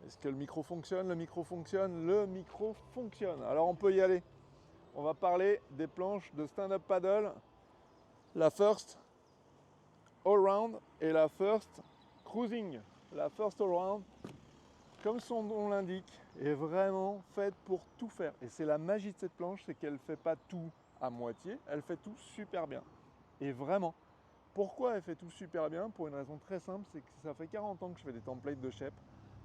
Est-ce que le micro fonctionne? Le micro fonctionne? Le micro fonctionne. Alors on peut y aller. On va parler des planches de stand-up paddle, la First All-Round et la First Cruising. La First All-Round, comme son nom l'indique, est vraiment faite pour tout faire. Et c'est la magie de cette planche, c'est qu'elle ne fait pas tout à moitié, elle fait tout super bien. Et vraiment, pourquoi elle fait tout super bien? Pour une raison très simple, c'est que ça fait 40 ans que je fais des templates de shape.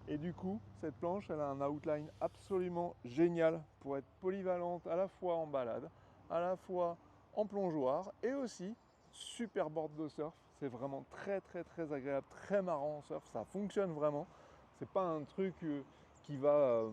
Et du coup, cette planche, elle a un outline absolument génial pour être polyvalente à la fois en balade, à la fois en plongeoir et aussi super board de surf. C'est vraiment très agréable, très marrant en surf. Ça fonctionne vraiment. C'est pas un truc qui va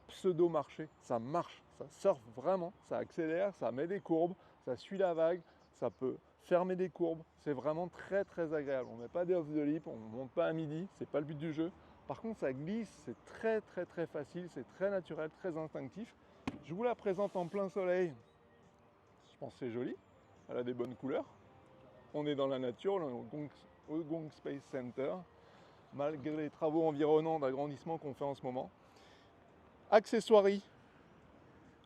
pseudo marcher. Ça marche, ça surfe vraiment, ça accélère, ça met des courbes, ça suit la vague, ça peut fermer des courbes. C'est vraiment très agréable. On met pas des off the lip, on monte pas à midi, c'est pas le but du jeu. Par contre, ça glisse, c'est très facile, c'est très naturel, très instinctif. Je vous la présente en plein soleil. Je pense que c'est joli. Elle a des bonnes couleurs. On est dans la nature, au Gong Space Center, malgré les travaux environnants d'agrandissement qu'on fait en ce moment. Accessoiries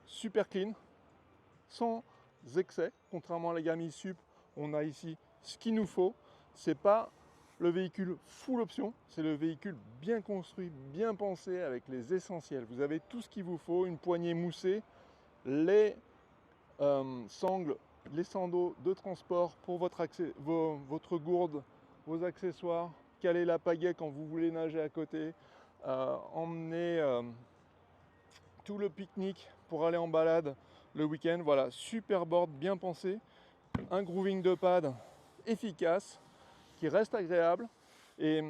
super clean, sans excès. Contrairement à la gamme Sup, on a ici ce qu'il nous faut. C'est pas le véhicule full option, c'est le véhicule bien construit, bien pensé avec les essentiels. Vous avez tout ce qu'il vous faut, une poignée moussée, les sangles, les sandaux de transport pour votre gourde, vos accessoires, caler la pagaie quand vous voulez nager à côté, emmener tout le pique-nique pour aller en balade le week-end. Voilà, super board bien pensé, un grooving de pad efficace qui reste agréable et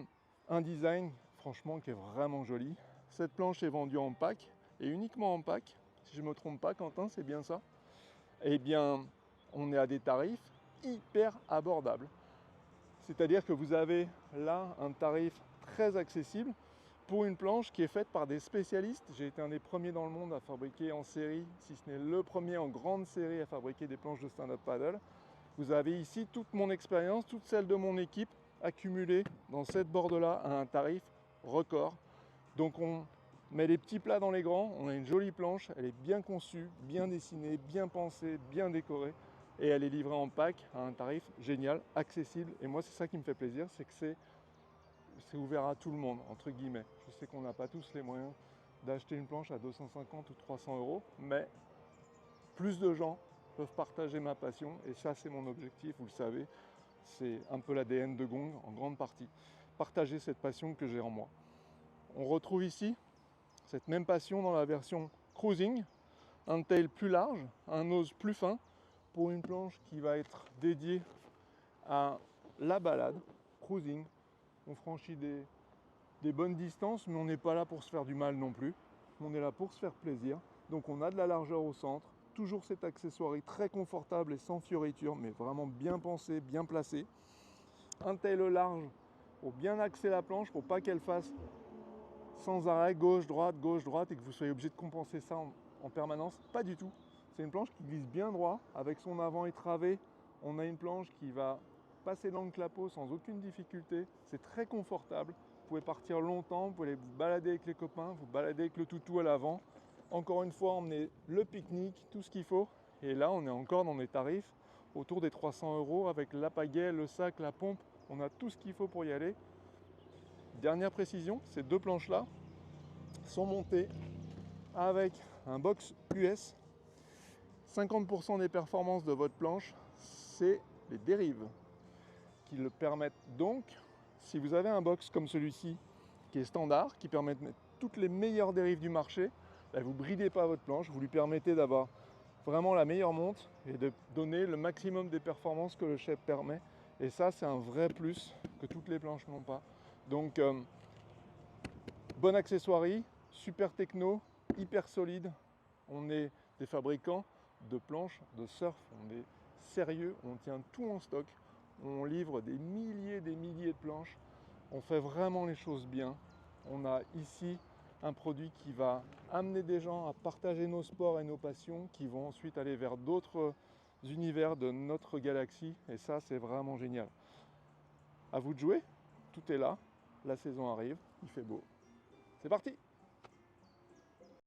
un design franchement qui est vraiment joli. Cette planche est vendue en pack et uniquement en pack. Si je ne me trompe pas, Quentin, c'est bien ça? Eh bien, on est à des tarifs hyper abordables. C'est-à-dire que vous avez là un tarif très accessible pour une planche qui est faite par des spécialistes. J'ai été un des premiers dans le monde à fabriquer en série, si ce n'est le premier en grande série à fabriquer des planches de stand-up paddle. Vous avez ici toute mon expérience, toute celle de mon équipe accumulée dans cette board-là à un tarif record. Donc on met les petits plats dans les grands, on a une jolie planche, elle est bien conçue, bien dessinée, bien pensée, bien décorée et elle est livrée en pack à un tarif génial, accessible. Et moi c'est ça qui me fait plaisir, c'est que c'est ouvert à tout le monde, entre guillemets. Je sais qu'on n'a pas tous les moyens d'acheter une planche à 250 ou 300 euros, mais plus de gens peuvent partager ma passion et ça c'est mon objectif, vous le savez, c'est un peu l'ADN de Gong en grande partie, partager cette passion que j'ai en moi. On retrouve ici cette même passion dans la version cruising, un tail plus large, un nose plus fin pour une planche qui va être dédiée à la balade, cruising. On franchit des bonnes distances, mais on n'est pas là pour se faire du mal non plus. On est là pour se faire plaisir. Donc on a de la largeur au centre, toujours cet accessoire très confortable et sans fioritures, mais vraiment bien pensé, bien placé. Un tail large pour bien axer la planche, pour pas qu'elle fasse sans arrêt gauche, droite, et que vous soyez obligé de compenser ça en permanence. Pas du tout. C'est une planche qui glisse bien droit, avec son avant étravé. On a une planche qui va passer dans le clapot sans aucune difficulté. C'est très confortable. Vous pouvez partir longtemps, vous pouvez aller vous balader avec les copains, vous balader avec le toutou à l'avant. Encore une fois, emmener le pique-nique, tout ce qu'il faut. Et là, on est encore dans des tarifs autour des 300 euros avec la pagaie, le sac, la pompe. On a tout ce qu'il faut pour y aller. Dernière précision, ces deux planches-là sont montées avec un box US. 50% des performances de votre planche, c'est les dérives qui le permettent. Donc, si vous avez un box comme celui-ci, qui est standard, qui permet de mettre toutes les meilleures dérives du marché, là, vous ne bridez pas votre planche, vous lui permettez d'avoir vraiment la meilleure monte et de donner le maximum des performances que le shape permet. Et ça, c'est un vrai plus que toutes les planches n'ont pas. Donc, bon accessoirie, super techno, hyper solide. On est des fabricants de planches de surf, on est sérieux, on tient tout en stock. On livre des milliers de planches. On fait vraiment les choses bien. On a ici un produit qui va amener des gens à partager nos sports et nos passions, qui vont ensuite aller vers d'autres univers de notre galaxie. Et ça, c'est vraiment génial. À vous de jouer, tout est là. La saison arrive, il fait beau. C'est parti!